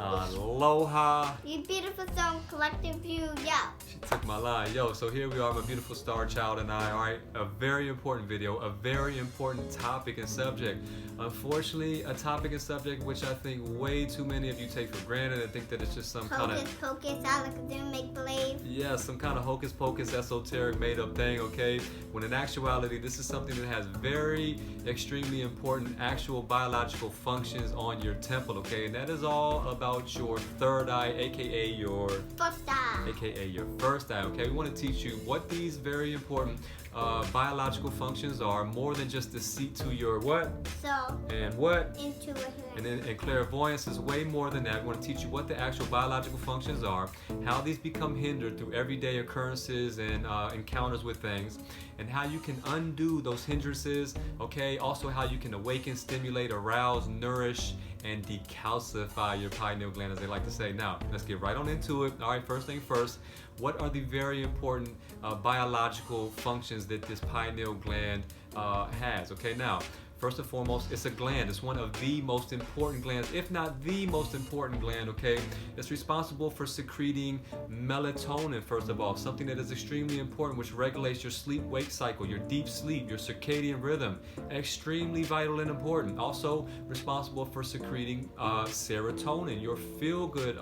Aloha. You beautiful song, collective view, yo. She took my line. Yo, so here we are, my beautiful star child and I. All right, a very important video, a very important topic and subject. Unfortunately, a topic and subject which I think way too many of you take for granted and think that it's just some kind of Hocus pocus, alakazoo, make believe. yeah, some kind of hocus pocus, esoteric, made up thing, okay? When in actuality, this is something that has very extremely important actual biological functions on your temple, okay? And that is all about your third eye, aka your First eye. aka your first eye, okay? We want to teach you what these very important biological functions are, more than just the seat to your what? So, And what? intuition. And clairvoyance is way more than that. We want to teach you what the actual biological functions are, how these become hindered through everyday occurrences and encounters with things, and how you can undo those hindrances, okay? Also how you can awaken, stimulate, arouse, nourish, and decalcify your pineal gland, as they like to say. Now, let's get right on into it. All right, first thing first, what are the very important biological functions that this pineal gland has? Okay, now, first and foremost, it's a gland. It's one of the most important glands, if not the most important gland, okay? It's responsible for secreting melatonin, first of all, something that is extremely important, which regulates your sleep-wake cycle, your deep sleep, your circadian rhythm. Extremely vital and important. Also responsible for secreting serotonin, your feel-good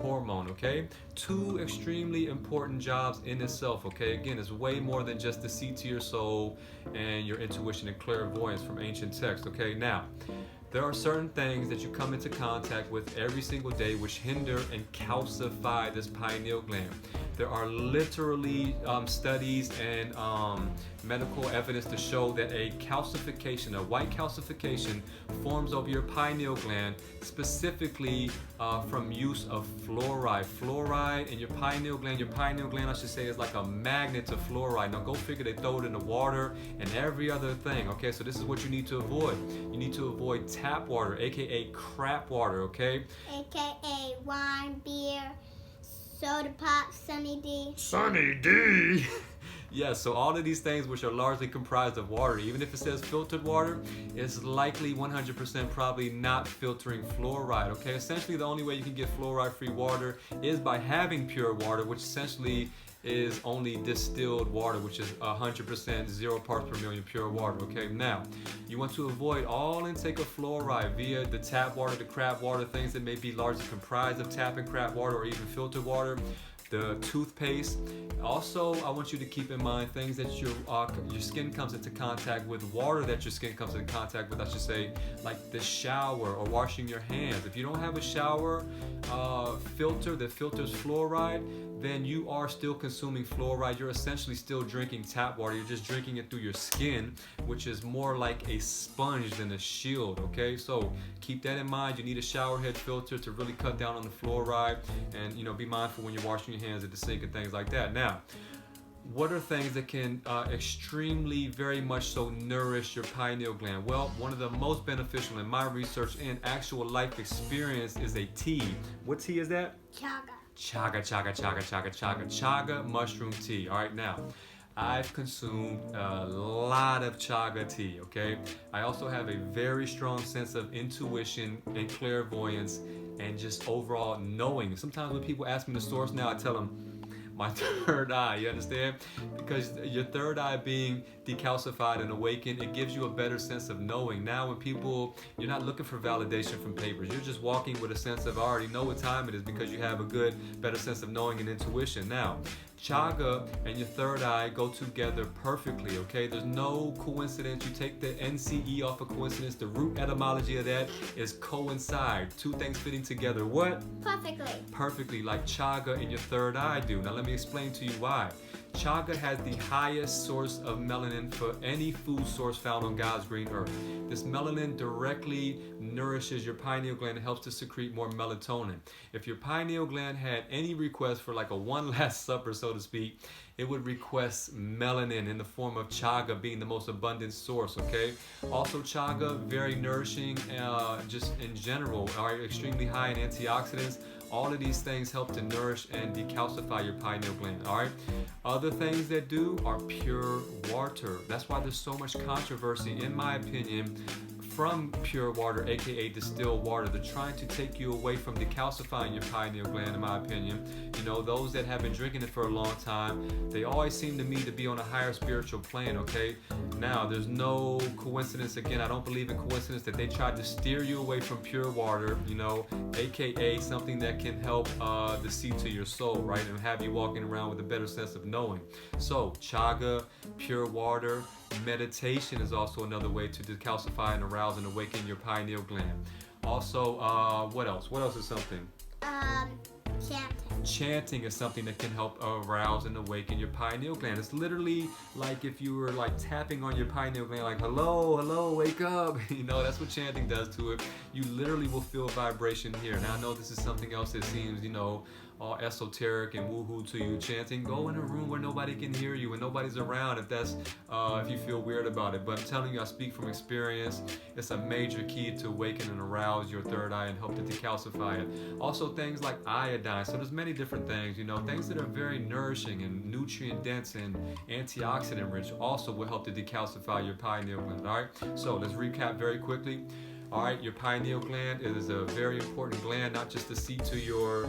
hormone, okay? Two extremely important jobs in itself, okay? Again, it's way more than just the seat to your soul and your intuition and clairvoyance from ancient text, okay? Now, there are certain things that you come into contact with every single day which hinder and calcify this pineal gland. There are literally studies and medical evidence to show that a calcification, a white calcification, forms over your pineal gland, specifically from use of fluoride. Fluoride in your pineal gland, I should say, is like a magnet to fluoride. Now go figure, they throw it in the water and every other thing, okay? So this is what you need to avoid. You need to avoid tap water, aka crap water, okay? AKA wine, beer, soda pop, Sunny D. Sunny D! Yes, so all of these things which are largely comprised of water, even if it says filtered water, it's likely 100% probably not filtering fluoride, okay? Essentially, the only way you can get fluoride-free water is by having pure water, which essentially is only distilled water, which is 100% 0 parts per million pure water, okay? Now, you want to avoid all intake of fluoride via the tap water, the crap water, things that may be largely comprised of tap and crap water or even filtered water, the toothpaste. Also, I want you to keep in mind things that your skin comes into contact with, water that your skin comes into contact with, I should say, like the shower or washing your hands. If you don't have a shower filter that filters fluoride, then you are still consuming fluoride. You're essentially still drinking tap water. You're just drinking it through your skin, which is more like a sponge than a shield, okay? So keep that in mind. You need a shower head filter to really cut down on the fluoride, and be mindful when you're washing your hands at the sink and things like that. Now, what are things that can extremely, very much so nourish your pineal gland? Well, one of the most beneficial in my research and actual life experience is a tea. What tea is that? Chaga. Chaga mushroom tea. All right, now, I've consumed a lot of chaga tea, okay? I also have a very strong sense of intuition and clairvoyance and just overall knowing. Sometimes when people ask me the source now, I tell them, my third eye, you understand? Because your third eye being decalcified and awakened, it gives you a better sense of knowing. Now when you're not looking for validation from papers, you're just walking with a sense of, I already know what time it is, because you have a better sense of knowing and intuition. Now, chaga and your third eye go together perfectly, okay? There's no coincidence. You take the NCE off of coincidence, the root etymology of that is coincide. Two things fitting together. What? Perfectly. Perfectly, like chaga and your third eye do. Now let me explain to you why. Chaga has the highest source of melanin for any food source found on God's green earth. This melanin directly nourishes your pineal gland and helps to secrete more melatonin. If your pineal gland had any request for like a one last supper, so to speak, it would request melanin in the form of chaga being the most abundant source, okay? Also, chaga, very nourishing just in general, are extremely high in antioxidants. All of these things help to nourish and decalcify your pineal gland, all right? Other things that do are pure water. That's why there's so much controversy, in my opinion, from pure water, aka distilled water. They're trying to take you away from decalcifying your pineal gland, in my opinion. You know, those that have been drinking it for a long time, they always seem to me to be on a higher spiritual plane, okay? Now, there's no coincidence, again, I don't believe in coincidence, that they tried to steer you away from pure water, you know, aka something that can help the seed to your soul, right? And have you walking around with a better sense of knowing. So, chaga, pure water, meditation is also another way to decalcify and arouse and awaken your pineal gland. Also, what else? What else is something? Chanting. Chanting is something that can help arouse and awaken your pineal gland. It's literally like if you were like tapping on your pineal gland, like hello, hello, wake up. You know, that's what chanting does to it. You literally will feel vibration here. Now I know this is something else that seems, you know, all esoteric and woohoo to you. Chanting, go in a room where nobody can hear you and nobody's around if that's if you feel weird about it. But I'm telling you, I speak from experience. It's a major key to awaken and arouse your third eye and help to decalcify it. Also things like iodine. So there's many different things, you know, things that are very nourishing and nutrient dense and antioxidant rich also will help to decalcify your pineal gland. All right, so let's recap very quickly. All right, your pineal gland is a very important gland, not just to see to your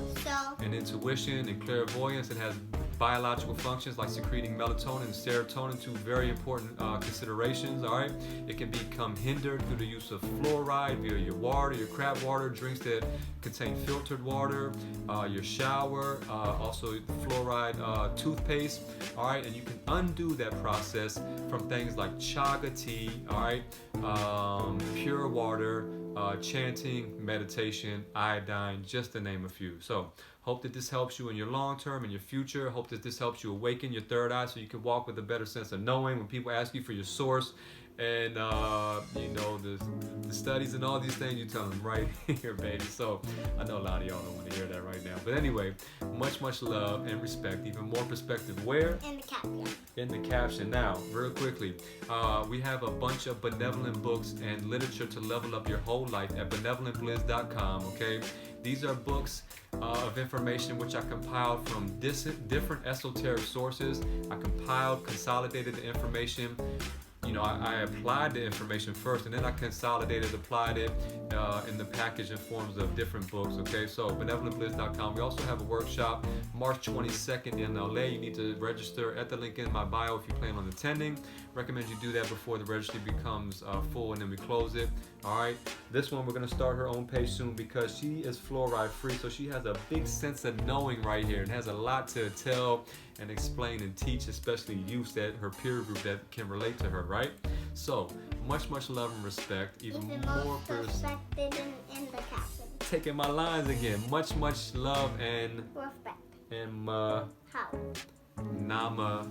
and intuition and clairvoyance. It has biological functions like secreting melatonin and serotonin, two very important considerations. All right, it can become hindered through the use of fluoride via your water, your crap water, drinks that contain filtered water, your shower, also fluoride toothpaste. All right, and you can undo that process from things like chaga tea. All right, pure water. Chanting, meditation, iodine, just to name a few. So hope that this helps you in your long term, in your future. Hope that this helps you awaken your third eye so you can walk with a better sense of knowing when people ask you for your source and you know the studies and all these things, you tell them right here, baby. So I know a lot of y'all don't want to hear that right now, but anyway, much love and respect, even more perspective where? In the caption. In the caption. Now, real quickly, we have a bunch of benevolent books and literature to level up your whole life at benevolentbliss.com. Okay, these are books of information which I compiled from different esoteric sources. I compiled, consolidated the information. You know, I applied the information first, and then I consolidated, applied it in the package in forms of different books. Okay, so benevolentbliss.com. We also have a workshop March 22nd in LA. You need to register at the link in my bio if you plan on attending. Recommend you do that before the registry becomes full and then we close it. All right, this one we're going to start her own page soon because she is fluoride free, so she has a big sense of knowing right here and has a lot to tell and explain and teach, especially youth that her peer group that can relate to her, right? So much love and respect, even more respected in the caption. Taking my lines again. Much love and Respect. and How? nama